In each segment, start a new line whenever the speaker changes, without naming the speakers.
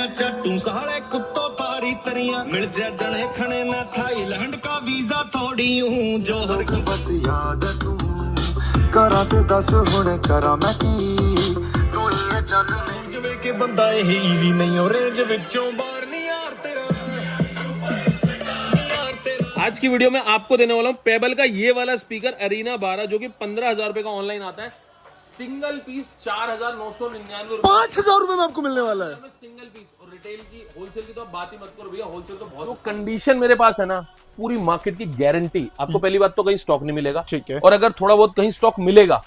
ना चट्टू साले कुत्तो तारी तरियां मिल जा जने खने ना थाईलैंड का वीजा थोड़ी हूं जोहर की
बस याद तू करा ते दस हुणे करा मैं की तू ये जग
जिवे के बंदा ये इजी नहीं हो रेंज विचों बाहर नहीं यार तेरा
आज की वीडियो में आपको देने वाला हूं पेबल का ये वाला स्पीकर अरीना 12 जो कि 15,000 रुपए का ऑनलाइन आता है। सिंगल पीस 4,999 रुपए,
5,000 रुपए में आपको मिलने वाला है।
Single piece. और रिटेल की होलसेल की तो आप बात ही मत करो भैया, होलसेल तो बहुत कंडीशन मेरे पास है ना, पूरी मार्केट की गारंटी। आपको पहली बात तो कहीं स्टॉक नहीं मिलेगा,
ठीक है।
और अगर थोड़ा बहुत कहीं स्टॉक मिलेगा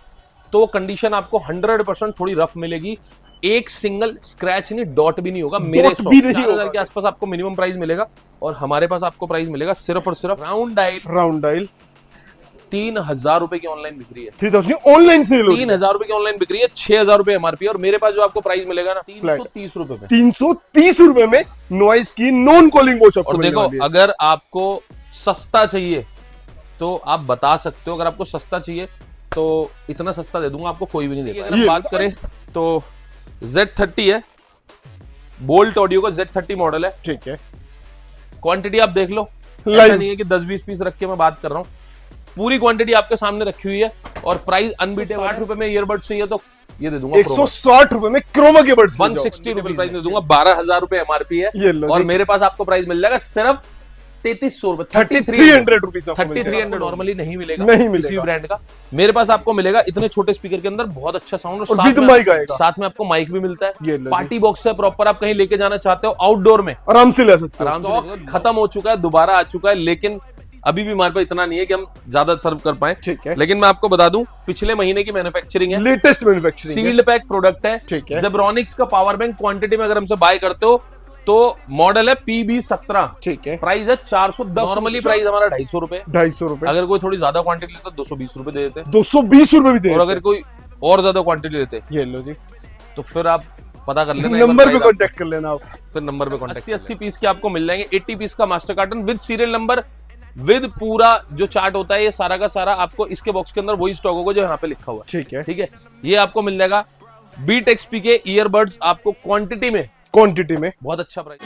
तो वो कंडीशन आपको 100% थोड़ी रफ मिलेगी। एक सिंगल स्क्रैच नहीं, डॉट भी नहीं होगा। मेरे 4,000 के आसपास आपको मिनिमम प्राइस मिलेगा, और हमारे पास आपको प्राइस मिलेगा सिर्फ और सिर्फ राउंड डायल 3,000 रुपए की ऑनलाइन बिक्री है।
3,000 ऑनलाइन सेल
3,000 रुपए की ऑनलाइन बिक्री है, 6,000 रुपए एमआरपी। और मेरे पास जो आपको प्राइस मिलेगा ना 330 रुपए में,
330 रुपए में नॉइस की नॉन कॉलिंग वॉच आपको
और
मिलने
देखो
वाली है।
अगर आपको सस्ता चाहिए तो आप बता सकते हो। अगर आपको सस्ता चाहिए तो इतना सस्ता दे दूंगा, आपको कोई भी नहीं देगा। अगर हम बात करें तो Z30 है, बोल्ट ऑडियो का Z30 मॉडल है,
ठीक है।
क्वांटिटी आप देख लो,
Live।
ऐसा नहीं है कि 10-20 पीस रख के मैं बात कर रहा हूँ। पूरी क्वांटिटी आपके सामने रखी हुई है, और प्राइस अनबीटेबल। 60 रुपए में ईयरबड्स चाहिए तो ये दे दूंगा
160 रुपए में क्रोमा के बड्स
160 रुपए प्राइस दे दूंगा। 12,000 रुपए एमआरपी है,
ये लो
और
जी।
मेरे पास आपको प्राइस मिल जाएगा सिर्फ 3,300 रुपए,
3,300 रुपीस
3,300 नॉर्मली नहीं मिलेगा,
नहीं मिलेगा।
किसी ब्रांड का। मेरे पास आपको मिलेगा इतने छोटे स्पीकर के अंदर बहुत अच्छा साउंड,
और
साथ
विद
में-
माइक आएगा।
साथ में आपको माइक भी मिलता
ये
है।
लो जी।
पार्टी बॉक्स है प्रॉपर, आप कहीं लेके जाना चाहते हो आउटडोर में
आराम से ले सकते हो।
आराम से। खत्म हो चुका है, दोबारा आ चुका है, लेकिन अभी भी हमारे पास इतना नहीं है कि हम ज्यादा सर्व कर पाए।
ठीक है।
लेकिन मैं आपको बता दूं, पिछले महीने की मैन्युफैक्चरिंग है,
latest manufacturing
sealed pack product है।
ठीक है।
जेब्रॉनिक्स का पावर बैंक क्वांटिटी में अगर हमसे बाय करते हो तो मॉडल है PB17,
ठीक है।
प्राइस है 410। नॉर्मली प्राइस हमारा 250 रुपए,
250 रुपए।
अगर कोई थोड़ी ज्यादा क्वांटिटी लेता तो 220 रुपए दे देते हैं।
220 रुपए भी दे
और अगर कोई और ज्यादा क्वांटिटी लेते
ये लो जी,
तो फिर आप पता कर लेना,
नंबर पे कांटेक्ट कर लेना आप।
फिर नंबर पे कांटेक्ट। 80 पीस के आपको मिल जाएंगे, 80 पीस का master carton with serial number, with पूरा जो चार्ट होता है, ये सारा का सारा आपको इसके बॉक्स के अंदर वही स्टॉक होगा जो यहाँ पे लिखा हुआ है।
ठीक है।
ठीक है, ये आपको मिल जाएगा। बीट एक्सपी के ईयरबड्स आपको क्वांटिटी में,
क्वांटिटी में
बहुत अच्छा प्राइस।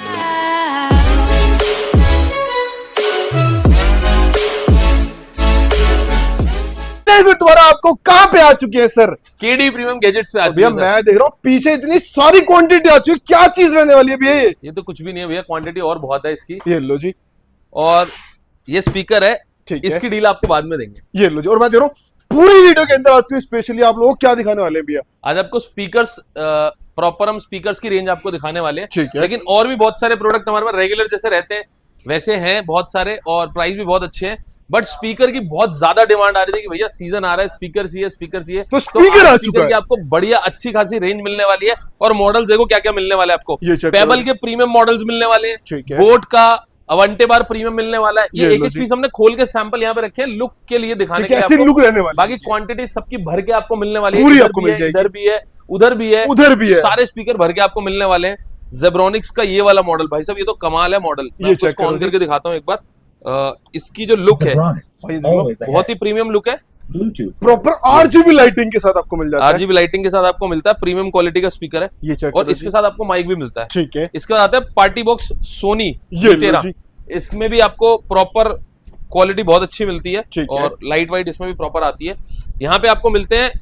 तुम्हारा आपको कहाँ पे आ चुकी है सर?
केडी प्रीमियम गैजेट्स पे आज
भैया मैं देख रहा हूँ पीछे इतनी सारी क्वांटिटी आ चुकी है, क्या चीज रहने वाली है भैया
ये तो कुछ भी नहीं है भैया, क्वांटिटी और बहुत है इसकी।
ये लो जी,
और ये स्पीकर है,
ठीक है।
इसकी डील आपको बाद में देंगे।
ये लो जी। और मैं देख रहा हूँ पूरी वीडियो के अंदर आज स्पेशली आप लोगों को क्या दिखाने वाले हैं भैया?
आज आपको स्पीकर्स, प्रॉपर हम स्पीकर्स की रेंज आपको दिखाने वाले हैं।
ठीक है।
लेकिन और भी बहुत सारे प्रोडक्ट हमारे पास रेगुलर जैसे रहते हैं वैसे हैं बहुत सारे, और प्राइस भी बहुत अच्छे हैं। बट स्पीकर की बहुत ज्यादा डिमांड आ रही थी कि भैया सीजन आ रहा है, स्पीकर चाहिए, स्पीकर चाहिए।
तो स्पीकर आ
आज
चुका है।
की आपको बढ़िया अच्छी खासी रेंज मिलने वाली है। और मॉडल्स देखो क्या क्या मिलने वाला है आपको।
ये check
पेबल
करो।
के प्रीमियम मॉडल्स मिलने वाले हैं,
ठीक है।
बोट का अवंटे बार प्रीमियम मिलने वाला है। ये
ये
एक
लो
एक
जी।
पीस हमने खोल के सैंपल यहाँ पे रखे हैं लुक के लिए, दिखाने के लिए
कैसी
आपको।
लुक रहने वाली
बाकी क्वांटिटी सबकी भर के आपको मिलने वाली है।
पूरी
इधर
आपको
भी
मिल
है,
जाएगी।
इधर भी है, उधर भी है,
उधर भी है।
सारे स्पीकर भर के आपको मिलने वाले हैं। जेब्रॉनिक्स का ये वाला मॉडल, भाई साहब ये तो कमाल है मॉडल। मैं
ये
आपको
check
इसको ऑन
करो जी।
करके दिखाता हूँ एक बार। इसकी जो लुक है
भाई देख लो,
बहुत ही प्रीमियम लुक है।
प्रॉपर RGB लाइटिंग के साथ आपको मिल जाता है।
RGB लाइटिंग के साथ आपको मिलता है, प्रीमियम क्वालिटी का स्पीकर है।
ये चेक
और
करो
इसके
जी।
साथ आपको माइक भी मिलता है।
ठीक है।
इसके बाद आता है पार्टी बॉक्स सोनी
ये लो
तेरा,
जी।
इसमें भी आपको प्रॉपर क्वालिटी बहुत अच्छी मिलती है,
ठीक है।
और लाइट वाइट इसमें भी प्रॉपर आती है। यहाँ पे आपको मिलते हैं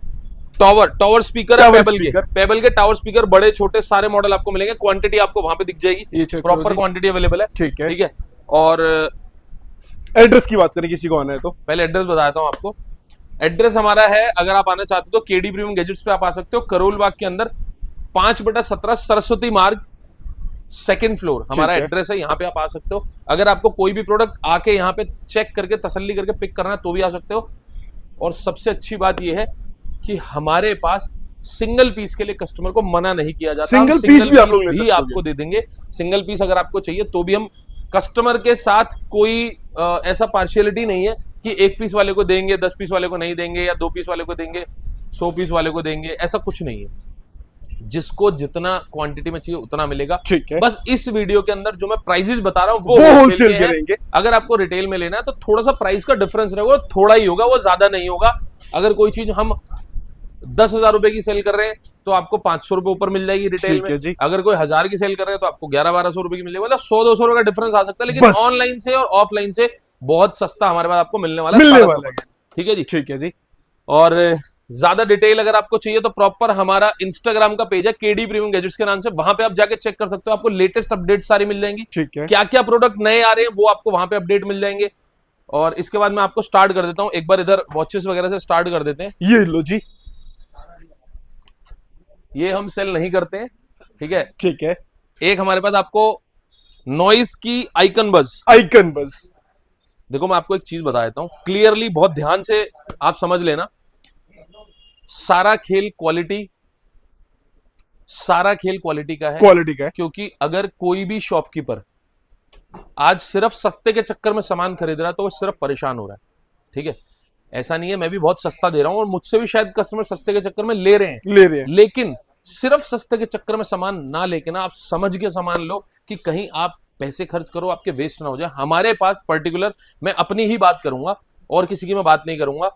टावर स्पीकर है,
टावर
पेबल के,
स्पीकर।
पेबल के टावर स्पीकर, बड़े छोटे सारे मॉडल आपको मिलेंगे। क्वांटिटी आपको वहां पे दिख
ये
जाएगी,
check करो
प्रॉपर
जी।
क्वांटिटी अवेलेबल है।
ठीक है।
ठीक है। और
एड्रेस की बात करें किसी को आना है तो
पहले एड्रेस बताता हूँ आपको। एड्रेस हमारा है, अगर आप आना चाहते हो तो केडी प्रीमियम गैजेट्स पे आप आ सकते हो, करोल बाग के अंदर 5/17 सरस्वती मार्ग, सेकंड फ्लोर हमारा
ठीक है।
एड्रेस है। यहाँ पे आप आ सकते हो। अगर आपको कोई भी प्रोडक्ट आके यहाँ पे चेक करके तसल्ली करके पिक करना है तो भी आ सकते हो। और सबसे अच्छी बात यह है कि हमारे पास सिंगल पीस के लिए कस्टमर को मना नहीं किया जाता।
सिंगल
हम
पीस भी आप लोग ले
भी
सकते हो।
आपको दे देंगे। सिंगल पीस अगर आपको चाहिए तो भी हम, कस्टमर के साथ कोई ऐसा पार्शियलिटी नहीं है कि 1 पीस वाले को देंगे, 10 पीस वाले को नहीं देंगे, या 2 पीस वाले को देंगे, 100 पीस वाले को देंगे, ऐसा कुछ नहीं है। जिसको जितना क्वांटिटी में चाहिए उतना मिलेगा।
ठीक है।
बस इस वीडियो के अंदर जो मैं प्राइसेस बता रहा हूँ
वो होलसेल
के
के
हैं।
रहेंगे।
अगर आपको रिटेल में लेना है तो थोड़ा सा प्राइस का डिफरेंस रहेगा, थोड़ा ही होगा, वो ज्यादा नहीं होगा। अगर कोई चीज हम 10,000 रुपए की सेल कर रहे हैं तो आपको 500 रुपए ऊपर मिल जाएगी रिटेल
ठीक है
में।
जी।
अगर कोई 1000 की सेल कर रहे हैं तो आपको 1100-1200 रुपए की मिल जाएगी। मतलब 100-200 रुपए का डिफरेंस आ सकता है, लेकिन
बस।
ऑनलाइन से और ऑफलाइन से बहुत सस्ता हमारे पास आपको मिलने वाला
है।
ठीक है जी।
ठीक है जी।
और ज्यादा डिटेल अगर आपको चाहिए तो प्रॉपर हमारा इंस्टाग्राम का पेज है केडी प्रीमियम गैजेट्स के नाम से, वहां पे आप जाके चेक कर सकते हो, आपको लेटेस्ट अपडेट सारी मिल जाएंगी।
ठीक है।
क्या क्या प्रोडक्ट नए आ रहे हैं वो आपको वहां पे अपडेट मिल जाएंगे। और इसके बाद मैं आपको स्टार्ट कर देता हूं, एक बार इधर वॉचेस वगैरह से स्टार्ट कर देते हैं।
ये लो जी।
ये हम सेल नहीं करते हैं, ठीक है।
ठीक है।
एक हमारे पास आपको नॉइस की आइकन बज।
आइकन बज।
देखो मैं आपको एक चीज बता देता हूं क्लियरली, बहुत ध्यान से आप समझ लेना। सारा खेल क्वालिटी का है।
क्वालिटी का है।
क्योंकि अगर कोई भी शॉपकीपर आज सिर्फ सस्ते के चक्कर में सामान खरीद रहा है तो वो सिर्फ परेशान हो रहा है, ठीक है। ऐसा नहीं है, मैं भी बहुत सस्ता दे रहा हूं और मुझसे भी शायद कस्टमर सस्ते के चक्कर में ले रहे हैं, लेकिन सिर्फ सस्ते के चक्कर में सामान ना लेके ना आप समझ के सामान लो कि कहीं आप पैसे खर्च करो आपके वेस्ट ना हो जाए। हमारे पास पर्टिकुलर, मैं अपनी ही बात करूंगा और किसी की मैं बात नहीं करूंगा,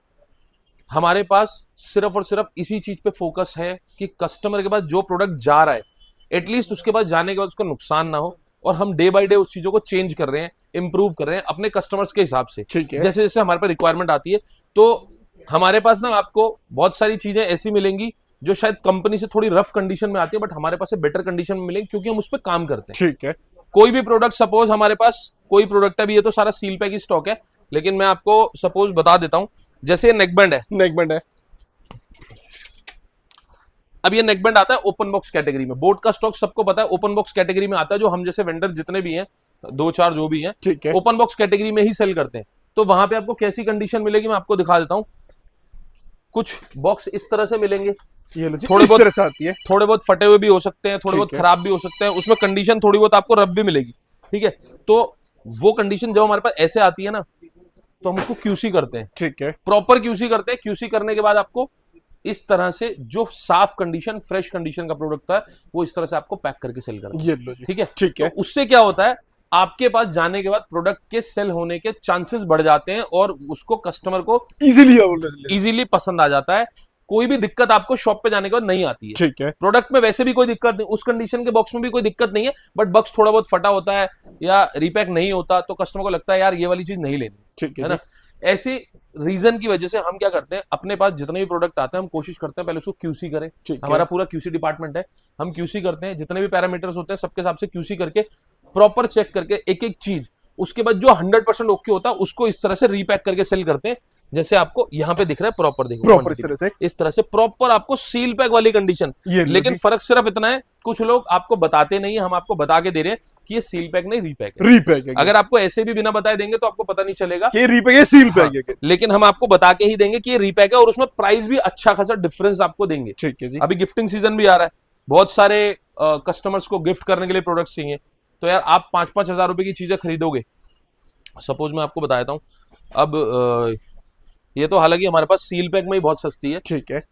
हमारे पास सिर्फ और सिर्फ इसी चीज पे फोकस है कि कस्टमर के पास जो प्रोडक्ट जा रहा है एटलीस्ट उसके पास जाने के बाद उसको नुकसान ना हो। और हम डे बाय डे उस चीजों को चेंज कर रहे हैं, इंप्रूव कर रहे हैं अपने कस्टमर्स के हिसाब से। जैसे जैसे हमारे पास रिक्वायरमेंट आती है तो हमारे पास ना आपको बहुत सारी चीजें ऐसी मिलेंगी जो शायद कंपनी से थोड़ी रफ कंडीशन में आती है, बट हमारे पास बेटर कंडीशन में मिलेंगी क्योंकि हम उस पर काम करते हैं।
ठीक है।
कोई भी प्रोडक्ट, सपोज हमारे पास कोई प्रोडक्ट है, अभी ये तो सारा सील पैक ही स्टॉक है, लेकिन मैं आपको सपोज बता देता हूं, जैसे ये नेकबैंड है। अब ये नेकबैंड आता है ओपन बॉक्स कैटेगरी में। बोट का स्टॉक सबको पता है ओपन बॉक्स कैटेगरी में आता है, जो हम जैसे वेंडर जितने भी हैं, 2-4 जो भी हैं,
ठीक है,
ओपन बॉक्स कैटेगरी में ही सेल करते हैं। तो वहां पे आपको कैसी कंडीशन मिलेगी मैं आपको दिखा देता हूं। कुछ बॉक्स इस तरह से मिलेंगे,
ये
थोड़े बहुत
तरह से आती है,
थोड़े बहुत फटे हुए भी हो सकते हैं, थोड़े बहुत खराब भी हो सकते हैं, उसमें कंडीशन थोड़ी बहुत आपको रफ भी मिलेगी, ठीक है। तो वो कंडीशन जब हमारे पास ऐसे आती है ना तो हम उसको क्यूसी करते हैं,
ठीक है,
प्रॉपर क्यूसी करते हैं। क्यूसी करने के बाद आपको इस तरह से जो साफ कंडीशन, फ्रेश कंडीशन का प्रोडक्ट है वो इस तरह से आपको पैक करके सेल करते हैं,
ये लो जी,
ठीक है।
ठीक है।
तो उससे क्या होता है, आपके पास जाने के बाद प्रोडक्ट के सेल होने के चांसेस बढ़ जाते हैं और उसको कस्टमर को इजीली पसंद आ जाता है। कोई भी दिक्कत आपको शॉप पे जाने के बाद नहीं आती है,
ठीक है।
प्रोडक्ट में वैसे भी कोई दिक्कत नहीं, उस कंडीशन के बॉक्स में भी कोई दिक्कत नहीं है, बट बॉक्स थोड़ा बहुत फटा होता है या रिपैक नहीं होता तो कस्टमर को लगता है यार ये वाली चीज नहीं लेनी,
ठीक
है ना। ऐसी रीजन की वजह से हम क्या करते हैं, अपने पास जितने भी प्रोडक्ट आते हैं हम कोशिश करते हैं पहले उसको क्यूसी करें। हमारा पूरा क्यूसी डिपार्टमेंट है, हम क्यूसी करते हैं, जितने भी पैरामीटर्स होते हैं सबके हिसाब से क्यूसी करके प्रॉपर चेक करके एक एक चीज, उसके बाद जो 100% ओके होता है उसको इस तरह से रीपैक करके सेल करते हैं। जैसे आपको यहाँ पे दिख रहा है प्रॉपर, देखो
प्रॉपर इस तरह से
प्रॉपर आपको सील पैक वाली कंडीशन। लेकिन फर्क सिर्फ इतना है, कुछ लोग आपको बताते नहीं है, हम आपको बता के दे रहे हैं कि ये सील पैक नहीं रीपैक है। अगर आपको ऐसे भी बिना बताए देंगे तो आपको पता नहीं चलेगा कि
रीपैक है, सील पैक है।
लेकिन हम आपको बता के ही देंगे कि ये रीपैक है और उसमें प्राइस भी अच्छा खासा डिफरेंस आपको देंगे,
ठीक है जी।
अभी गिफ्टिंग सीजन भी आ रहा है, बहुत सारे कस्टमर्स को गिफ्ट करने के लिए प्रोडक्ट्स चाहिए, तो यार आप 5-5 हजार रुपए की चीजें खरीदोगे। सपोज मैं आपको बताता हूं, अब ये तो हालांकि हमारे पास सील पैक में ही बहुत सस्ती है,
ठीक है।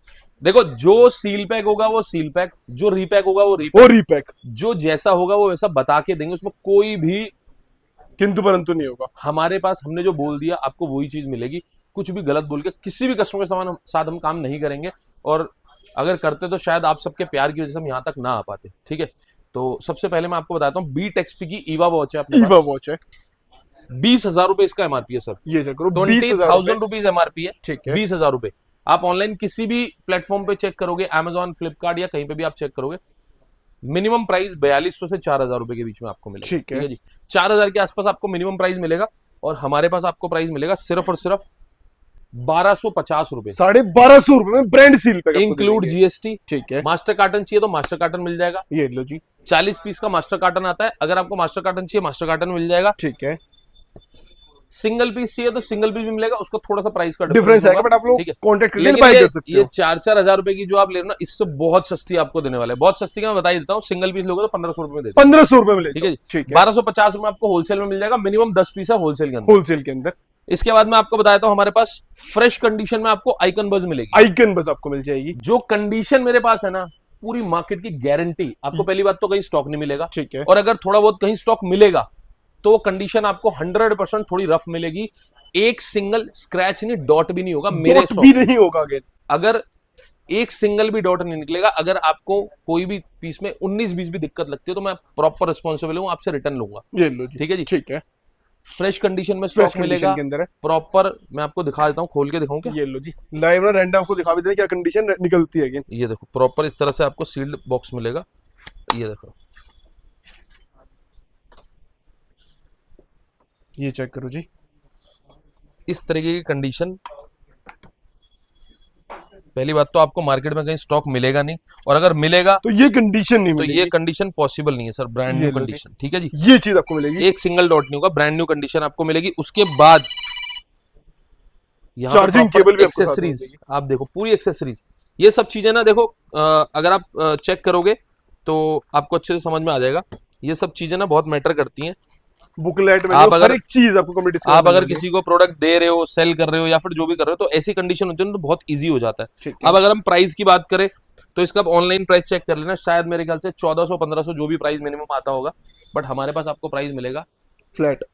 देखो जो सील पैक होगा वो सील पैक, जो रीपैक होगा वो रीपैक, जो जैसा होगा वो वैसा बता के देंगे, उसमें कोई भी
किंतु परंतु नहीं होगा।
हमारे पास हमने जो बोल दिया आपको वही चीज मिलेगी। कुछ भी गलत बोल के किसी भी कस्टमर के साथ हम काम नहीं करेंगे, और अगर करते तो शायद आप सबके प्यार की वजह से हम यहाँ तक ना आ पाते, ठीक है। तो सबसे पहले मैं आपको बताता हूँ, बीट एक्सपी की ईवा वॉच है,
ईवा वॉच है,
20,000 रुपए इसका एमआरपी है सर,
ये चेक करो,
20,000 रुपीज एमआरपी है,
ठीक है।
20,000 रुपए आप ऑनलाइन किसी भी प्लेटफॉर्म पे चेक करोगे, अमेजॉन, फ्लिपकार्ट या कहीं पे भी आप चेक करोगे, मिनिमम प्राइस 4200 से 4,000 रुपए के बीच में आपको मिलेगा,
ठीक है
जी। 4,000 के आसपास आपको मिनिमम प्राइस मिलेगा, और हमारे पास आपको प्राइस मिलेगा सिर्फ और सिर्फ 1250 रुपए,
1250 रुपए में brand seal pack
include GST,
ठीक है।
मास्टर कार्टन चाहिए तो मास्टर कार्टन मिल जाएगा,
ये लो जी,
40 पीस का मास्टर कार्टन आता है, अगर आपको मास्टर कार्टन चाहिए मास्टर कार्टन मिल जाएगा,
ठीक है।
सिंगल पीस चाहिए तो सिंगल पीस भी मिलेगा, उसको थोड़ा सा प्राइस का
डिफरेंस है, बट आप लोग कांटेक्ट करके बाय कर सकते हो।
ये 4-4 हजार रुपए की जो आप ले रहे हो ना, इससे बहुत सस्ती आपको देने वाले हैं, बहुत सस्ती का मैं बता ही देता हूँ। सिंगल पीस लोगे तो 1500 रुपए में दे,
1500 रुपए में,
ठीक है जी। 1250 रुपए आपको होलसेल में मिल जाएगा, मिनिमम 10 पीस है होलसेल के अंदर। इसके बाद मैं आपको बताता हूँ, हमारे पास फ्रेश कंडीशन में आपको आइकन बज मिलेगी,
आइकन बज आपको मिल जाएगी।
जो कंडीशन मेरे पास है ना, पूरी मार्केट की गारंटी आपको, पहली बात तो कहीं स्टॉक नहीं मिलेगा,
ठीक है।
और अगर थोड़ा बहुत कहीं स्टॉक मिलेगा तो वो कंडीशन आपको 100% थोड़ी रफ मिलेगी, एक सिंगल स्क्रैच नहीं, डॉट भी नहीं होगा, मेरे
भी नहीं होगा।
अगर एक सिंगल भी डॉट नहीं निकलेगा। अगर आपको कोई भी पीस में 19-20 भी दिक्कत लगती है तो मैं प्रॉपर रिस्पॉन्सिबल हूँ, आपसे रिटर्न लूंगा।
ये लो जी,
ठीक है जी,
ठीक है।
फ्रेश कंडीशन में
फ्रेश
स्टॉक मिलेगा
के अंदर है।
प्रॉपर। मैं आपको दिखा देता हूँ, खोल के दिखाऊं क्या?
ये लो जी, लाइव ना रैंडम आपको दिखा भी दें क्या कंडीशन निकलती है।
ये देखो प्रॉपर इस तरह से आपको सील्ड बॉक्स मिलेगा। ये देखो,
ये चेक करो जी,
इस तरीके की कंडीशन। पहली बात तो आपको मार्केट में कहीं स्टॉक मिलेगा नहीं, और अगर मिलेगा
तो ये कंडीशन नहीं
तो
मिलेगी।
ये कंडीशन पॉसिबल नहीं है सर। ब्रांड
ये
न्यू
लो जी।
कंडीशन, ठीक है जी,
ये चीज आपको मिलेगी।
एक सिंगल डॉट नहीं होगा, ब्रांड न्यू कंडीशन आपको मिलेगी। उसके बाद यहाँ
चार्जिंग केबल भी आपको साथ में
एक्सेसरीज,
मिलेगी।
आप देखो पूरी एक्सेसरीज, ये सब चीजें ना देखो, अगर आप चेक करोगे तो आपको अच्छे से समझ में आ जाएगा। ये सब चीजें ना बहुत मैटर करती हैं।
बुकलेट में
आप
हर
अगर-
एक चीज आपको कंप्लीट
आप अगर किसी को प्रोडक्ट दे रहे हो, सेल कर रहे हो या फिर जो भी कर रहे हो, तो ऐसी कंडीशन होती है ना तो बहुत इजी हो जाता है।
ठीक है।
अब अगर हम प्राइस की बात करें तो इसका ऑनलाइन प्राइस चेक कर लेना, शायद मेरे ख्याल से 1400-1500 जो भी प्राइस मिनिमम आता होगा, बट हमारे पास आपको प्राइस मिलेगा
फ्लैट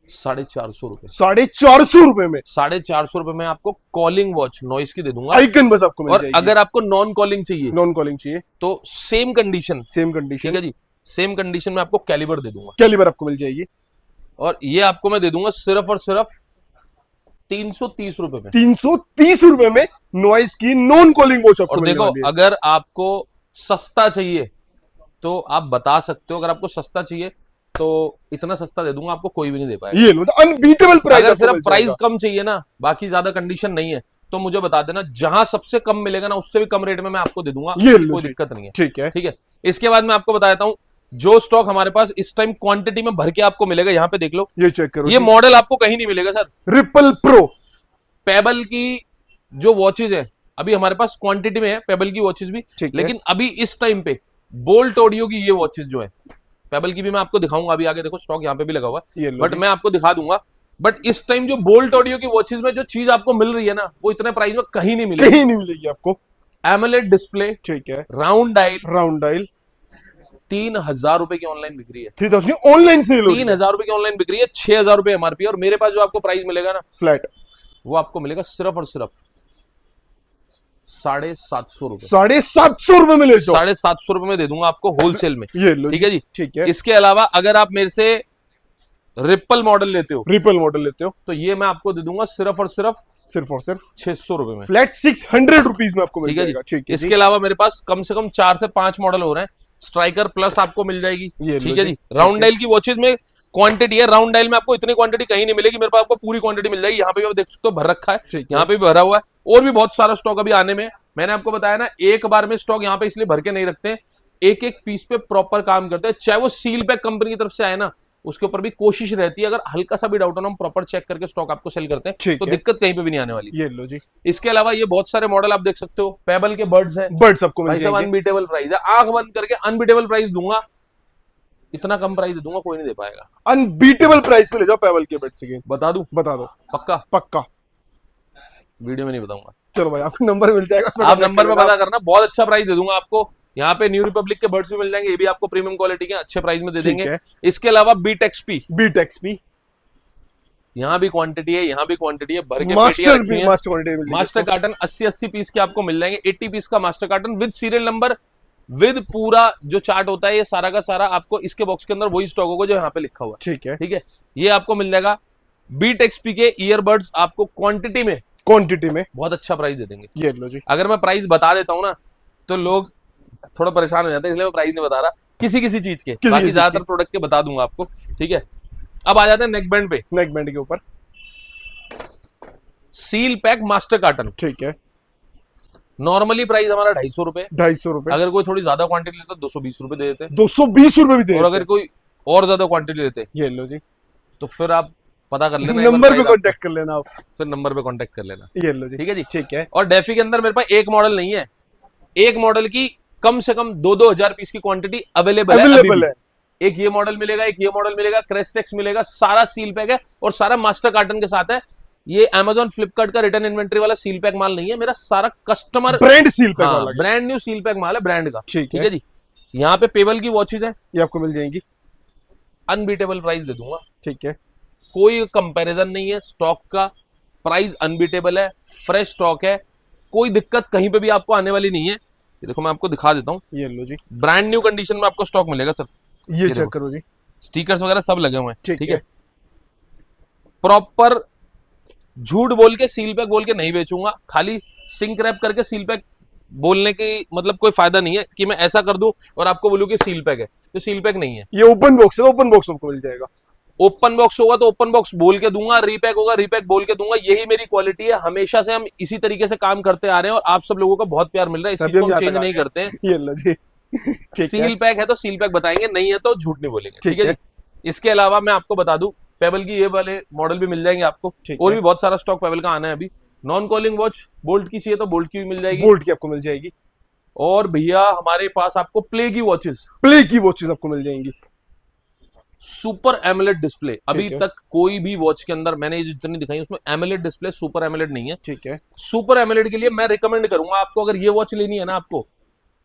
450 रुपए।
450 रुपए में
450 रुपए में आपको कॉलिंग वॉच नॉइस की दे दूंगा।
आइकन बस आपको मिल
और
जाएगी।
अगर आपको नॉन कॉलिंग चाहिए
नॉन कॉलिंग चाहिए
तो सेम कंडीशन,
सेम
ठीक
कंडीशन,
है जी, सेम कंडीशन में आपको कैलिबर दे दूंगा।
कैलिबर आपको मिल जाएगी
और ये आपको मैं दे दूंगा सिर्फ और सिर्फ 330 रुपए में।
330 रुपए में नॉइस की नॉन कॉलिंग वॉच आपको
और
मिलने
देखो,
वाली है।
अगर आपको सस्ता चाहिए तो आप बता सकते हो, अगर आपको सस्ता चाहिए तो इतना सस्ता दे दूंगा, आपको कोई भी नहीं दे पाएगा।
ये लो अनबीटेबल प्राइस।
अगर सिर्फ प्राइस कम चाहिए ना, बाकी ज्यादा कंडीशन नहीं है, तो मुझे बता देना, जहां सबसे कम मिलेगा ना उससे भी कम रेट में मैं आपको दे दूंगा,
ये लो
कोई
जी।
दिक्कत नहीं है।
ठीक है।
ठीक है, इसके बाद मैं आपको बता देता हूं जो स्टॉक हमारे पास इस टाइम क्वांटिटी में भर के आपको मिलेगा। यहाँ पे देख लो,
ये चेक करो,
ये मॉडल आपको कहीं नहीं मिलेगा सर।
रिपल प्रो
पेबल की जो वॉचेज है अभी हमारे पास क्वांटिटी में है, पेबल की वॉचेज भी,
ठीक है।
लेकिन अभी इस टाइम पे बोल्ट ऑडियो की ये वॉचेज जो है, पेबल की भी मैं आपको दिखाऊंगा अभी आगे, देखो स्टॉक यहाँ पे भी लगा हुआ
ये
है,
लो
बट
जी।
मैं आपको दिखा दूंगा। बट इस टाइम जो बोल्ट ऑडियो की वॉचेज में जो चीज आपको मिल रही है ना, वो इतने प्राइस में कहीं नहीं मिलेगी।
कहीं नहीं मिलेगी आपको।
एमोलेड डिस्प्ले,
ठीक है।
राउंड डायल,
राउंड डायल
3000 रुपए की ऑनलाइन बिक रही है।
3000 की ऑनलाइन सेल हो रही है।
3000 रुपए की ऑनलाइन बिक रही है, 6000 रुपए एमआरपी। और मेरे पास जो आपको प्राइस मिलेगा ना,
फ्लैट
वो आपको मिलेगा सिर्फ और सिर्फ 750 रुपए।
750 रुपए में ले जाओ।
750 रुपए में दे दूंगा आपको होलसेल में।
ये लो
ठीक है जी।
ठीक है।
इसके अलावा अगर आप मेरे से रिपल मॉडल लेते हो
रिपल मॉडल लेते हो
तो ये मैं आपको दे दूंगा सिर्फ और सिर्फ
सिर्फ
600 रुपए में।
फ्लैट 600 रुपीज में आपको मिल
ठीक है जी।
जाएगा। ठीक है
इसके अलावा मेरे पास कम से कम 4 से 5 मॉडल हो रहे हैं। स्ट्राइकर प्लस आपको मिल जाएगी।
ये लो
ठीक है
जी।
जी। राउंड डायल की वॉचेज में क्वांटिटी है, राउंड डायल में आपको इतनी क्वांटिटी कहीं नहीं मिलेगी, मेरे पास आपको पूरी क्वांटिटी मिल जाएगी। यहाँ पे भी आप देख सकते हो भर रखा है,
ठीक है।
यहाँ पे भी भरा हुआ है, और भी बहुत सारा स्टॉक अभी आने में है। मैंने आपको बताया ना, एक बार में स्टॉक यहाँ पे इसलिए भर के नहीं रखते हैं, एक एक पीस पे प्रॉपर काम करते हैं। चाहे वो सील पैक कंपनी की तरफ से आए ना, उसके ऊपर भी कोशिश रहती है, अगर हल्का सा भी डाउट हो ना, हम प्रॉपर चेक करके स्टॉक आपको सेल करते हैं,
ठीक
तो
है।
दिक्कत कहीं पे भी नहीं आने वाली।
ये लो जी।
इसके अलावा ये बहुत सारे मॉडल आप देख सकते हो, पेबल के बर्ड्स हैं,
बर्ड्स आपको मिल
भाई साहब
जाएंगे।
अनबीटेबल प्राइस है, आंख बंद करके अनबीटेबल प्राइस दूंगा, इतना कम प्राइस दे दूंगा, कोई नहीं दे पाएगा।
अनबीटेबल प्राइस पे ले जाओ पेबल के बेड्स के।
बता दूं?
बता दो
पक्का
पक्का।
वीडियो में नहीं बताऊंगा।
चलो भाई, आपको नंबर मिल जाएगा, उसमें
आप
contact
नंबर पे
करना।
पता करना, बहुत अच्छा प्राइस दे दूंगा आपको। यहाँ पे न्यू रिपब्लिक के बर्ड्स भी मिल जाएंगे, ये भी आपको प्रीमियम क्वालिटी के अच्छे प्राइस में दे
ठीक
देंगे।
है।
इसके अलावा बीट एक्सपी,
बीट एक्सपी
यहाँ भी क्वांटिटी है, यहाँ भी क्वांटिटी है, भर के पेटियां
मास्टर
रखी हैं।
मास्टर क्वालिटी मिल जाएगी
मास्टर
इसको।
कार्टन 80-80 पीस के आपको मिल जाएंगे, 80 पीस का master carton with serial number, with पूरा जो चार्ट होता है, ये सारा का सारा आपको इसके बॉक्स के अंदर वही स्टॉक होगा जो यहाँ पे लिखा हुआ है।
ठीक है।
ठीक है, ये आपको मिल जाएगा। बीट एक्सपी के ईयरबड्स आपको क्वांटिटी में
क्वांटिटी में
बहुत अच्छा प्राइस दे देंगे।
ये लो जी।
अगर मैं प्राइस बता देता हूं ना तो लोग थोड़ा परेशान हो जाते हैं, इसलिए मैं प्राइस नहीं बता रहा किसी किसी चीज के, बाकी
चीज
ज्यादातर
के।
प्रोडक्ट के बता दूंगा आपको। ठीक है, अब आ जाते हैं नेक बैंड पे।
नेक बैंड के ऊपर
सील पैक मास्टर कार्टन,
ठीक है।
नॉर्मली प्राइस हमारा 250 रुपए,
250 रुपए।
अगर कोई थोड़ी ज्यादा क्वांटिटी लेता है 220 रुपए दे देते हैं,
220 रुपए भी दे
और
देते
अगर कोई और ज्यादा क्वांटिटी लेते हैं
हैं। ये लो जी।
तो फिर आप पता कर लेना, एक बार
नंबर पे
price
कांटेक्ट कर लेना आप।
आपको- फिर नंबर पे कांटेक्ट कर लेना।
ये लो जी।
ठीक है जी।
ठीक है।
और डेफी के अंदर मेरे पास एक मॉडल नहीं है, एक मॉडल की कम से कम 2-2 हजार पीस की क्वांटिटी अवेलेबल है अभी
अवेलेबल
भी।
है।
एक ये मॉडल मिलेगा, एक ये मॉडल मिलेगा, क्रेस्टेक्स मिलेगा, सारा सील पैक है और सारा मास्टर कार्टन के साथ है। ये अमेजॉन फ्लिपकार्ट का रिटर्न इन्वेंट्री वाला सील पैक माल नहीं है, मेरा सारा कस्टमर
ब्रांड सील पैक वाला है।
ब्रांड न्यू सील पैक माल है, ब्रांड का।
ठीक
ठीक
है।
है जी। यहाँ पे पेबल की वॉचेज है,
ये आपको मिल जाएंगी।
अनबीटेबल प्राइस दे दूंगा,
ठीक है।
कोई कंपैरिजन नहीं है, स्टॉक का प्राइस अनबीटेबल है, फ्रेश स्टॉक है, कोई दिक्कत कहीं पे भी आपको आने वाली नहीं है। ये देखो मैं आपको दिखा देता हूँ,
ये लो जी,
ब्रांड न्यू कंडीशन में आपको स्टॉक मिलेगा सर।
ये चेक
देखो।
करो जी,
स्टिकर्स वगैरह सब लगे हुए हैं,
ठीक
ठीक
है।
है। प्रॉपर झूठ बोल के सील पैक बोल के नहीं बेचूंगा, खाली सिंक रैप करके सील पैक बोलने की मतलब कोई फायदा नहीं है कि मैं ऐसा कर दूं और आपको बोलूं कि सील पैक है, तो सील पैक नहीं है।
ये ओपन बॉक्स है, ओपन बॉक्स आपको मिल जाएगा।
ओपन बॉक्स होगा तो ओपन बॉक्स बोल के दूंगा, रीपैक होगा रीपैक बोल के दूंगा। यही मेरी क्वालिटी है, हमेशा से हम इसी तरीके से काम करते आ रहे हैं और आप सब लोगों का बहुत प्यार मिल रहा है, इस चीज को हम चेंज नहीं करते हैं।
ये लो जी, ठीक है।
सील पैक है तो सील पैक बताएंगे, नहीं है तो झूठ नहीं बोलेंगे,
ठीक
ठीक है
है।
जी। इसके अलावा मैं आपको बता दूं, पेबल की ये वाले मॉडल भी मिल जाएंगे आपको,
ठीक
और
है।
भी बहुत सारा स्टॉक पेबल का आना है अभी। नॉन कॉलिंग वॉच बोल्ट की चाहिए तो बोल्ट की भी मिल जाएगी,
बोल्ट की आपको मिल जाएगी।
और भैया हमारे पास आपको प्ले की वॉचेस,
प्ले की वॉचेस आपको मिल जाएंगी।
Super AMOLED display. अभी
है।
तक कोई भी वॉच के अंदर मैंने ये जितनी दिखाई उसमें एमोलेड डिस्प्ले, सुपर एमोलेड नहीं है।
ठीक है,
सुपर एमोलेड के लिए मैं रिकमेंड करूंगा आपको, अगर ये वॉच लेनी है ना, आपको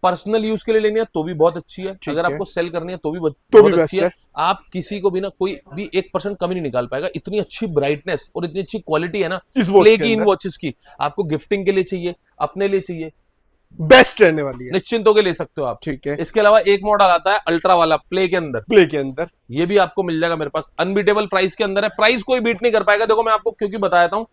पर्सनल यूज के लिए लेनी है तो भी बहुत अच्छी है,
ठीक
अगर
है।
आपको सेल करनी है तो भी बहुत
बेस्ट
अच्छी है।
है।
आप किसी को भी ना कोई भी 1% कमी नहीं निकाल पाएगा, इतनी अच्छी ब्राइटनेस और इतनी अच्छी क्वालिटी है ना
इस वॉच
प्ले
के
की इन
अंदर।
वॉचेस की। आपको गिफ्टिंग के लिए चाहिए, अपने लिए चाहिए,
बेस्ट रहने वाली है।
निश्चिंत होकर ले सकते हो आप।
ठीक है।
इसके अलावा एक मॉडल आता है अल्ट्रा वाला प्ले के अंदर,
प्ले के अंदर
ये भी आपको मिल जाएगा मेरे पास, अनबीटेबल प्राइस के अंदर है। प्राइस कोई बीट नहीं कर पाएगा। देखो मैं आपको क्योंकि बता देता हूं,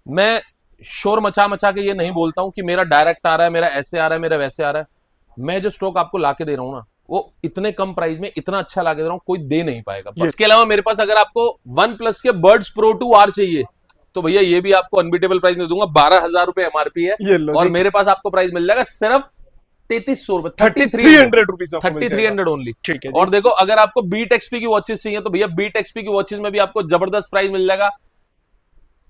मैं शोर मचा मचा के ये नहीं बोलता हूं कि मेरा डायरेक्ट आ रहा है, मेरा ऐसे आ रहा है, मेरा वैसे आ रहा है। मैं जो स्टॉक आपको लाके दे रहा हूं ना, वो इतने कम प्राइस में इतना अच्छा लाके दे रहा हूं, कोई दे नहीं पाएगा।
Yes.
इसके अलावा मेरे पास अगर आपको वन प्लस के बर्ड्स प्रो 2 आर चाहिए तो भैया ये भी आपको अनबीटेबल प्राइस में दूंगा। 12,000 रुपए एमआरपी है,
ये लो
और
जी।
मेरे पास आपको प्राइस मिल जाएगा सिर्फ 3300 रुपए,
300 रुपीज आपको मिल जाएगा।
3300 ओनली।
ठीक है जी।
और देखो अगर आपको बीट एक्सपी की वॉचेस चाहिए तो भैया बीट एक्सपी की वॉचेस में भी आपको जबरदस्त प्राइस मिल जाएगा।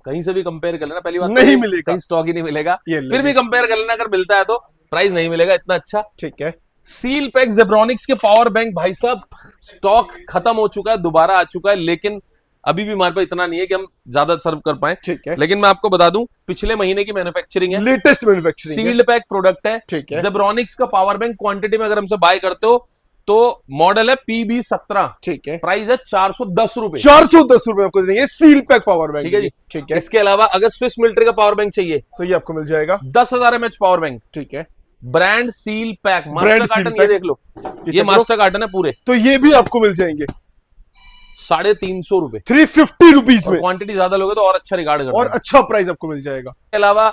कहीं से भी कंपेयर कर लेना, पहली बात
नहीं मिलेगा।
कहीं स्टॉक ही नहीं मिलेगा,
ये ले
फिर भी कंपेयर कर लेना, अगर मिलता है तो प्राइस नहीं मिलेगा इतना अच्छा।
ठीक है।
सील पैक जेब्रॉनिक्स के पावर बैंक, भाई साहब स्टॉक खत्म हो चुका है, दोबारा आ चुका है, लेकिन अभी भी हमारे पास इतना नहीं है कि हम ज्यादा सर्व कर पाए।
ठीक है।
लेकिन मैं आपको बता दूं पिछले महीने की मैन्युफैक्चरिंग है,
लेटेस्ट मैन्युफैक्चरिंग है।
सील्ड पैक प्रोडक्ट है।
ठीक है।
जेब्रॉनिक्स का पावर बैंक क्वांटिटी में अगर हमसे बाय करते हो तो मॉडल है PB17,
ठीक है।
प्राइस है 410 रुपए।
410 रुपए आपको देंगे सील पैक पावर बैंक।
ठीक है जी।
ठीक है।
इसके अलावा अगर स्विस मिलिट्री का पावर बैंक चाहिए
तो ये आपको मिल जाएगा
10,000 mAh पावर बैंक,
ठीक है।
Brand seal pack,
Brand
master
seal
carton,
pack।
ये देख लो,
ये
ये
check
मास्टर कार्टन है पूरे,
तो ये भी आपको मिल जाएंगे
350 रुपए।
350 रुपीज में,
क्वांटिटी ज्यादा लोगे तो और अच्छा रिगार्ड करते
और
हैं।
अच्छा प्राइस आपको मिल जाएगा।
इसके अलावा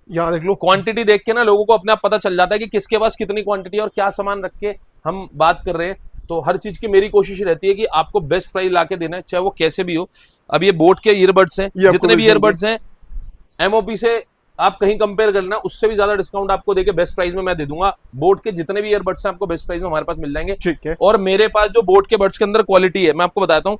यहाँ देख लो,
क्वांटिटी देख के ना लोगों को अपने आप पता चल जाता है कि किसके पास कितनी क्वांटिटी है और क्या सामान रख के हम बात कर रहे हैं। तो हर चीज की मेरी कोशिश रहती है कि आपको बेस्ट प्राइस लाके देना है, चाहे वो कैसे भी हो। अब ये बोट के ईयरबड्स हैं,
ये आपको
जितने भी
मिल जाएंगे।
ईयरबड्स हैं एमओपी से आप कहीं कंपेयर कर लेना, उससे भी ज्यादा डिस्काउंट आपको देके बेस्ट प्राइस में मैं दे दूंगा। बोट के जितने भी ईयरबड्स हैं आपको बेस्ट प्राइस में हमारे पास मिल जाएंगे।
ठीक है।
और मेरे पास जो बोट के बड्स के अंदर क्वालिटी है, मैं आपको बताता हूँ,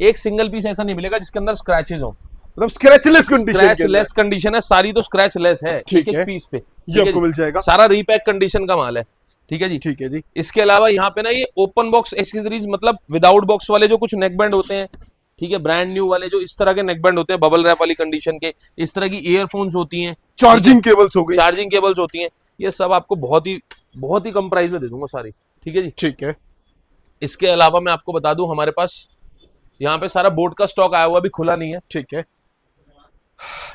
एक सिंगल पीस ऐसा नहीं मिलेगा जिसके अंदर स्क्रैचेस हो।
मतलब scratchless condition
scratch less condition है, सारी तो स्क्रैच लेस है,
ठीक
एक
है।
एक पीस पे।
ये
ठीक है
आपको
जी?
मिल जाएगा।
सारा रीपैक कंडीशन का माल है। ठीक है जी।
ठीक है जी।
इसके अलावा यहाँ पे ना ये ओपन बॉक्स एक्सेसरीज, मतलब विदाउट बॉक्स वाले जो कुछ नेक बैंड होते हैं, ठीक है, ब्रांड न्यू वाले जो इस तरह के नेक बैंड होते हैं, बबल रैप वाली कंडीशन के, इस तरह की ईयरफोन्स होती हैं,
चार्जिंग केबल्स हो गई।
चार्जिंग केबल्स होती हैं, ये सब आपको बहुत ही कम प्राइस में दे दूंगा सारी। ठीक है जी।
ठीक है।
इसके अलावा मैं आपको बता दूं, हमारे पास यहाँ पे सारा बोट का स्टॉक आया हुआ, अभी खुला नहीं है।
ठीक है।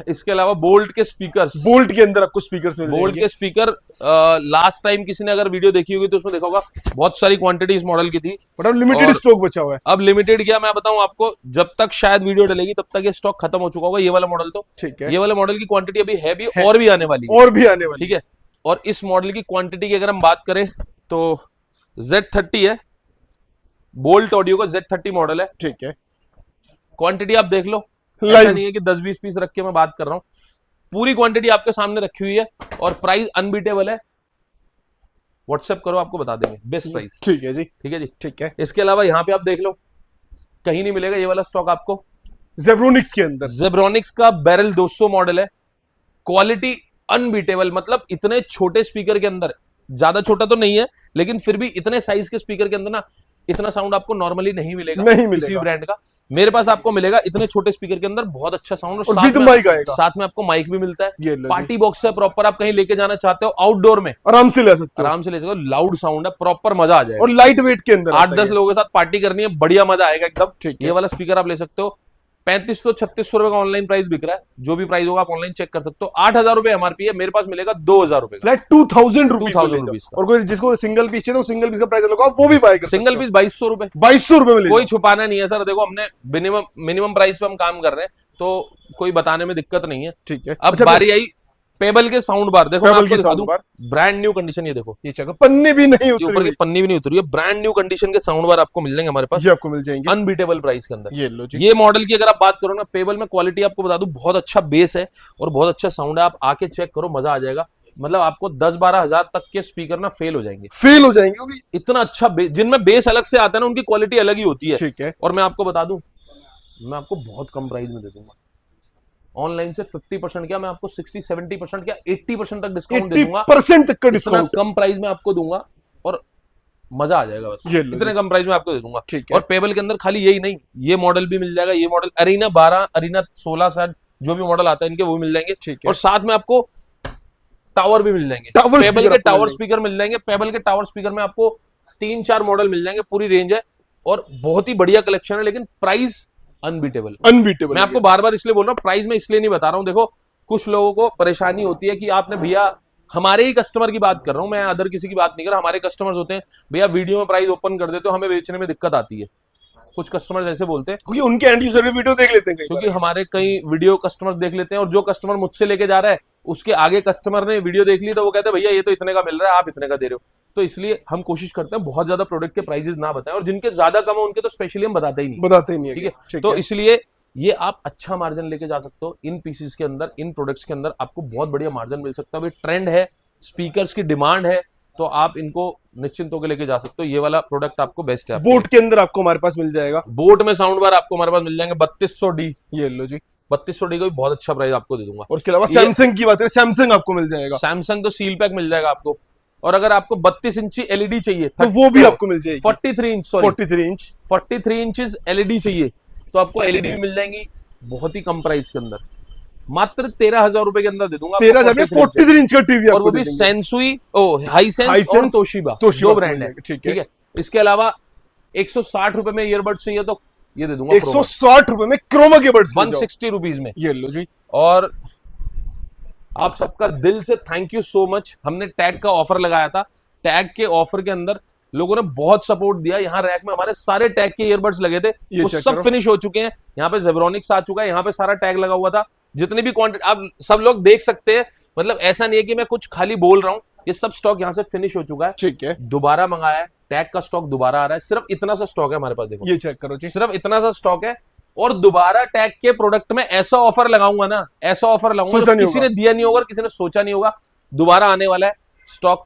इसके अलावा बोल्ट के स्पीकर्स,
बोल्ट के अंदर आपको स्पीकर्स मिल
बोल्ट
जाएंगे।
के स्पीकर, लास्ट टाइम किसी ने अगर वीडियो देखी होगी तो उसमें देखा होगा बहुत सारी क्वांटिटी इस मॉडल की थी,
मतलब लिमिटेड
और-
स्टॉक बचा हुआ है।
अब लिमिटेड क्या मैं बताऊं आपको, जब तक शायद वीडियो डलेगी तब तक ये स्टॉक खत्म हो चुका होगा। ये वाला मॉडल तो,
ठीक है।
ये वाले मॉडल की क्वांटिटी अभी है भी और भी आने वाली है।
और भी आने वाली।
ठीक है। और इस मॉडल की क्वांटिटी की अगर हम बात करें तो Z30 है, बोल्ट ऑडियो का Z30 मॉडल है।
ठीक है।
क्वांटिटी आप देख लो,
Live।
ऐसा नहीं है कि 10-20 पीस रख के मैं बात कर रहा हूं, पूरी क्वांटिटी आपके सामने रखी हुई है और प्राइस अनबीटेबल है। व्हाट्सएप करो, आपको बता देंगे बेस्ट प्राइस।
ठीक है जी।
ठीक है जी।
ठीक है।
इसके अलावा यहाँ पे आप देख लो, कहीं नहीं मिलेगा ये वाला स्टॉक आपको।
जेब्रोनिक्स के अंदर
जेब्रॉनिक्स का बैरल 200 मॉडल है, क्वालिटी अनबीटेबल, मतलब इतने छोटे स्पीकर के अंदर, ज्यादा छोटा तो नहीं है लेकिन फिर भी इतने साइज के स्पीकर के अंदर ना इतना साउंड आपको नॉर्मली नहीं मिलेगा,
नहीं मिलेगा।
किसी भी ब्रांड का। मेरे पास आपको मिलेगा इतने छोटे स्पीकर के अंदर बहुत अच्छा साउंड,
और विद माइक आएगा।
साथ में आपको माइक भी मिलता है।
ये लो जी।
पार्टी बॉक्स है प्रॉपर, आप कहीं लेके जाना चाहते हो आउटडोर में
आराम से ले सकते हो,
आराम से ले सकते हो, लाउड साउंड है, प्रॉपर मजा आ जाएगा।
और लाइट वेट के अंदर आता
8-10
है।
लोगों के साथ पार्टी करनी है, बढ़िया मजा आएगा एकदम।
ठीक है।
ये वाला स्पीकर आप ले सकते हो। 3500-3600 रुपए का ऑनलाइन प्राइस बिक रहा है, जो भी प्राइस होगा आप ऑनलाइन चेक कर सकते हो। 8000 रुपए एमआरपी है, मेरे पास मिलेगा 2000 रुपए का,
फ्लैट 2000
2000
रुपीज का। और कोई जिसको सिंगल पीस चाहिए तो सिंगल पीस का प्राइस लगा, वो भी बाय कर
सिंगल पीस 2200 रुपए,
2200 रुपए में
कोई छुपाना नहीं है सर। देखो हमने मिनिमम प्राइस पे हम काम कर रहे हैं, तो कोई बताने में दिक्कत नहीं है।
ठीक है।
अब बारी आई पेबल के साउंड बार, देखो मैं
पेबल
आपको
के
दिखा
साउंड
दूं,
बार।
ब्रांड न्यू कंडीशन, ये देखो
ये चेक पन्नी भी नहीं
ये
उतरी
ऊपर की
हुई।
पन्नी भी नहीं उतरी है, ब्रांड न्यू कंडीशन के साउंड बार आपको मिल जाएंगे हमारे पास,
ये आपको मिल जाएंगे
अनबीटेबल प्राइस के अंदर।
ये लो जी।
ये मॉडल की अगर आप बात करो ना, पेबल में क्वालिटी आपको बता दूं बहुत अच्छा बेस है और बहुत अच्छा साउंड है, आप आके चेक करो, मजा आ जाएगा। मतलब आपको 10-12 हजार तक के स्पीकर ना फेल हो जाएंगे,
फेल हो जाएंगे क्योंकि
इतना अच्छा जिनमें बेस अलग से आता है ना, उनकी क्वालिटी अलग ही होती है।
ठीक है।
और मैं आपको बता दूं, मैं आपको बहुत कम प्राइस में दे दूंगा, ऑनलाइन से 50% क्या, मैं आपको 60-70% क्या 80% तक डिस्काउंट दे दूंगा,
80% तक का
इतना
डिस्काउंट
कम प्राइस में आपको दूंगा और मजा आ जाएगा बस,
ये लो
इतने कम प्राइस में आपको दे दूंगा।
ठीक है।
और पेबल के अंदर खाली यही नहीं, ये मॉडल भी मिल जाएगा, ये मॉडल अरीना 12, अरीना 16 शायद जो भी मॉडल आता है इनके वो मिल जाएंगे।
ठीक है।
और साथ में आपको टावर भी मिल जाएंगे,
टावर
पेबल
स्पीकर
के
आपको
टावर
मिल
स्पीकर मिल जाएंगे। पेबल के टावर स्पीकर में आपको 3-4 मॉडल मिल जाएंगे, पूरी रेंज है और बहुत ही बढ़िया कलेक्शन है, लेकिन प्राइस अनबीटेबल।
अनबीटेबल।
मैं आपको बार बार इसलिए बोल रहा हूँ, प्राइस में इसलिए नहीं बता रहा हूँ। देखो कुछ लोगों को परेशानी होती है कि आपने भैया, हमारे ही कस्टमर की बात कर रहा हूं मैं, अदर किसी की बात नहीं कर रहा, हमारे कस्टमर्स होते हैं भैया वीडियो में प्राइस ओपन कर देते हो, हमें बेचने में दिक्कत आती है। कुछ कस्टमर ऐसे बोलते हैं
क्योंकि उनके एंड यूजर भी वीडियो देख लेते हैं कई
क्योंकि हमारे कई वीडियो कस्टमर्स देख लेते हैं, और जो कस्टमर मुझसे लेके जा रहा है उसके आगे कस्टमर ने वीडियो देख ली तो वो कहते हैं भैया ये तो इतने का मिल रहा है, आप इतने का दे रहे हो। तो इसलिए हम कोशिश करते हैं बहुत ज्यादा प्रोडक्ट के प्राइसेस ना बताएं, और जिनके ज्यादा कम है उनके तो स्पेशली हम बताते ही नहीं,
बताते ही नहीं है।
ठीक है।
ठीक
तो
है।
इसलिए ये आप अच्छा मार्जिन लेके जा सकते हो इन पीसेस के अंदर, इन प्रोडक्ट्स के अंदर आपको बहुत बढ़िया मार्जिन मिल सकता है। ट्रेंड है, स्पीकर्स की डिमांड है, तो आप इनको निश्चिंत होकर लेके जा सकते हो। ये वाला प्रोडक्ट आपको बेस्ट है।
बोट के अंदर आपको हमारे पास मिल जाएगा,
बोट में साउंड बार आपको हमारे पास मिल जाएंगे 3200D।
ये लो जी।
3200D का भी बहुत अच्छा प्राइस आपको दे दूंगा।
और इसके अलावा
ये-
सैमसंग की बात करें, सैमसंग आपको मिल जाएगा,
सैमसंग तो सील पैक मिल जाएगा आपको। और अगर आपको 32 इंची एलईडी चाहिए
तो वो भी आपको मिल जाएगी।
43 inch, sorry
43 inch
43 inches LED चाहिए तो आपको एलईडी भी मिल जाएंगी बहुत ही कम प्राइस के अंदर, मात्र 13,000 रुपए के अंदर दे दूंगा।
13,000 में 43 इंच का टीवी
और वो भी सेंसुई, हाईसेंस और तोशिबा दो ब्रांड है,
ठीक
है। इसके अलावा 160 रुपए में ईयरबड्स चाहिए तो ये दे दूंगा
160 रुपए में क्रोमा के बड्स
160 रुपीज में।
ये लो जी।
और आप सबका दिल से थैंक यू सो मच। हमने टैग का ऑफर लगाया था, टैग के ऑफर के अंदर लोगों ने बहुत सपोर्ट दिया। यहाँ रैक में हमारे सारे टैग के ईयरबड्स लगे थे, वो सब फिनिश हो चुके हैं। यहाँ पे जेब्रॉनिक्स आ चुका है, यहाँ पे सारा टैग लगा हुआ था। जितनी भी क्वांटिटी आप सब लोग देख सकते हैं, मतलब ऐसा नहीं है कि मैं कुछ खाली बोल रहा हूँ, ये सब स्टॉक यहाँ से फिनिश हो चुका है।
ठीक है।
दोबारा मंगाया है, टैग का स्टॉक दोबारा आ रहा है। सिर्फ इतना सा स्टॉक है हमारे पास, देखो
ये चेक करो जी।
सिर्फ इतना सा स्टॉक है। और दोबारा टैग के प्रोडक्ट में ऐसा ऑफर लगाऊंगा ना, ऐसा ऑफर लगाऊंगा जो किसी ने दिया नहीं होगा, किसी ने सोचा नहीं होगा। दोबारा आने वाला है, स्टॉक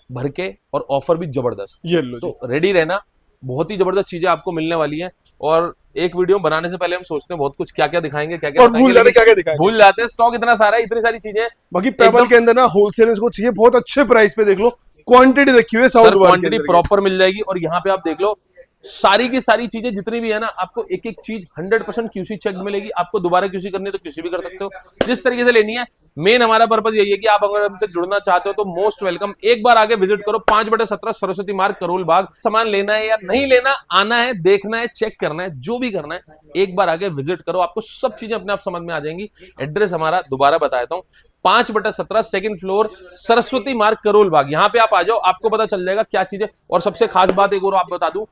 भर के, और ऑफर भी जबरदस्त।
ये लो
तो रेडी रहना, बहुत ही जबरदस्त चीजें आपको मिलने वाली हैं। और एक वीडियो बनाने से पहले हम सोचते हैं बहुत कुछ, क्या क्या दिखाएंगे, क्या क्या
और भूल जाते क्या दिखाएंगे,
भूल जाते हैं। स्टॉक इतना सारा है, इतनी सारी चीजें हैं।
बाकी पेबल के अंदर ना होलसेल को चाहिए बहुत अच्छे प्राइस पे, देख लो क्वांटिटी रखी हुई है, साउंड
क्वांटिटी प्रॉपर मिल जाएगी। और यहाँ पे आप देख लो सारी की सारी चीजें जितनी भी है ना, आपको एक एक चीज 100% क्यूसी चेक मिलेगी। आपको दोबारा क्यूसी करनी है तो क्यूसी भी कर सकते हो, जिस तरीके से लेनी है। मेन हमारा पर्पज यही है कि आप अगर हमसे जुड़ना चाहते हो तो मोस्ट वेलकम। एक बार आगे विजिट करो, 5/17 सरस्वती मार्ग, करोल बाग। सामान लेना है या नहीं लेना, आना है, देखना है, चेक करना है, जो भी करना है, एक बार आगे विजिट करो, आपको सब चीजें अपने आप समझ में आ जाएंगी। एड्रेस हमारा दोबारा बता देता हूँ, 5/17 सेकंड फ्लोर, सरस्वती मार्ग, करोल बाग। यहाँ पे आप आ जाओ, आपको पता चल जाएगा क्या चीजें। और सबसे खास बात एक और आप बता दूं,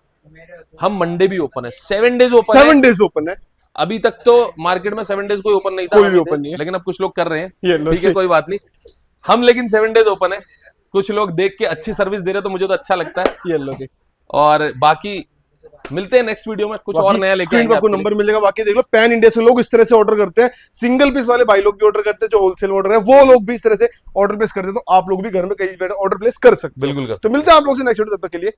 हम मंडे भी ओपन है, 7 डेज ओपन है।
7 डेज ओपन है।
अभी तक तो मार्केट में 7 डेज कोई ओपन नहीं था,
कोई भी ओपन नहीं है,
लेकिन अब कुछ लोग कर रहे हैं,
ठीक
है, कोई बात नहीं। हम लेकिन 7 डेज ओपन है। कुछ लोग देख के अच्छी सर्विस दे रहे तो मुझे तो अच्छा लगता है।
ये लो जी।
और बाकी मिलते हैं नेक्स्ट वीडियो में, कुछ और नया लेके आएंगे।
आपको नंबर मिलेगा। बाकी देख लो, पैन इंडिया से लोग इस तरह से ऑर्डर करते हैं, सिंगल पीस वाले भाई लोग भी ऑर्डर करते हैं, जो होलसेल ऑर्डर है वो लोग भी इस तरह से ऑर्डर प्लेस करते हैं। तो आप लोग भी घर में कहीं बैठे ऑर्डर प्लेस कर सकते हैं।
बिल्कुल कर सकते हैं।
तो मिलते हैं आप लोग से नेक्स्ट वीडियो, तब तक के लिए।